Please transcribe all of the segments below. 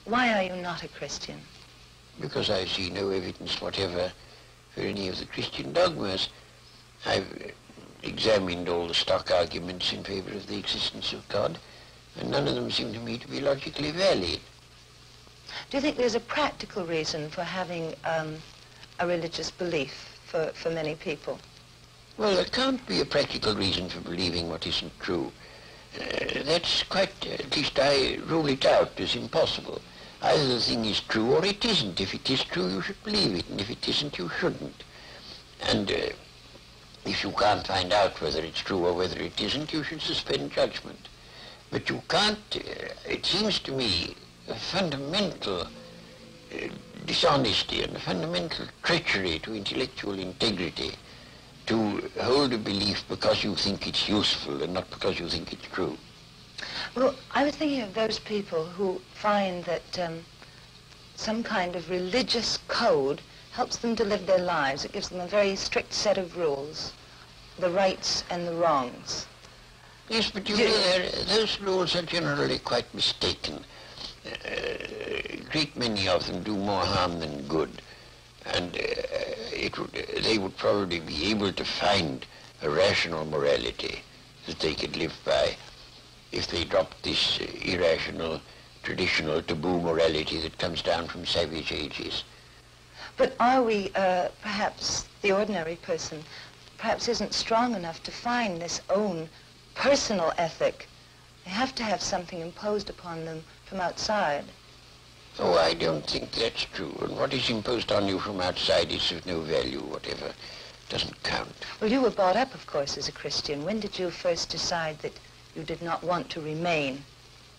Why are you not a Christian? Because I see no evidence whatever for any of the Christian dogmas. I've examined all the stock arguments in favor of the existence of God, and none of them seem to me to be logically valid. Do you think there's a practical reason for having a religious belief for many people? Well, there can't be a practical reason for believing what isn't true. That's quite, at least I rule it out as impossible. Either the thing is true or it isn't. If it is true, you should believe it, and if it isn't, you shouldn't. And if you can't find out whether it's true or whether it isn't, you should suspend judgment. But you can't, it seems to me, a fundamental dishonesty and a fundamental treachery to intellectual integrity to hold a belief because you think it's useful and not because you think it's true. Well, I was thinking of those people who find that some kind of religious code helps them to live their lives. It gives them a very strict set of rules, the rights and the wrongs. Yes, but you know, those rules are generally quite mistaken. A great many of them do more harm than good. And they would probably be able to find a rational morality that they could live by if they dropped this irrational, traditional, taboo morality that comes down from savage ages. But are we, perhaps the ordinary person, perhaps isn't strong enough to find this own personal ethic? They have to have something imposed upon them from outside. Oh, I don't think that's true. And what is imposed on you from outside is of no value, whatever. Doesn't count. Well, you were brought up, of course, as a Christian. When did you first decide that you did not want to remain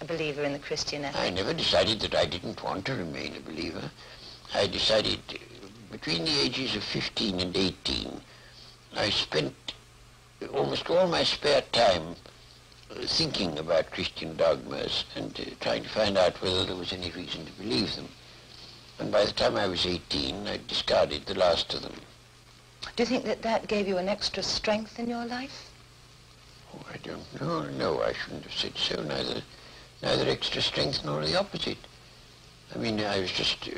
a believer in the Christian ethic? I never decided that I didn't want to remain a believer. I decided between the ages of 15 and 18, I spent almost all my spare time thinking about Christian dogmas and trying to find out whether there was any reason to believe them. And by the time I was 18, I discarded the last of them. Do you think that that gave you an extra strength in your life? Oh, I don't know. No, I shouldn't have said so. Neither extra strength nor the opposite. I mean, I was just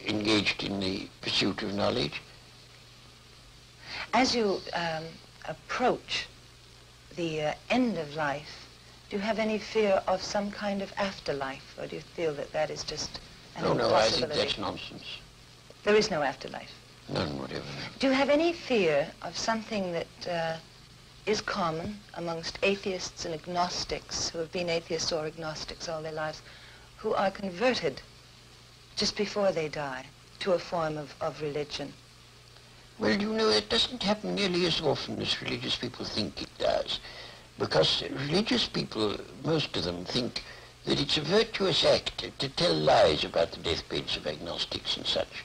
engaged in the pursuit of knowledge. As you approach the end of life, do you have any fear of some kind of afterlife, or do you feel that that is just an impossibility? No, I think that's nonsense. There is no afterlife? None whatever. Do you have any fear of something that is common amongst atheists and agnostics who have been atheists or agnostics all their lives, who are converted just before they die to a form of religion? Well, you know, it doesn't happen nearly as often as religious people think it does. Because religious people, most of them, think that it's a virtuous act to tell lies about the deathbeds of agnostics and such.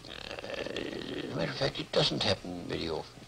As a matter of fact, it doesn't happen very often.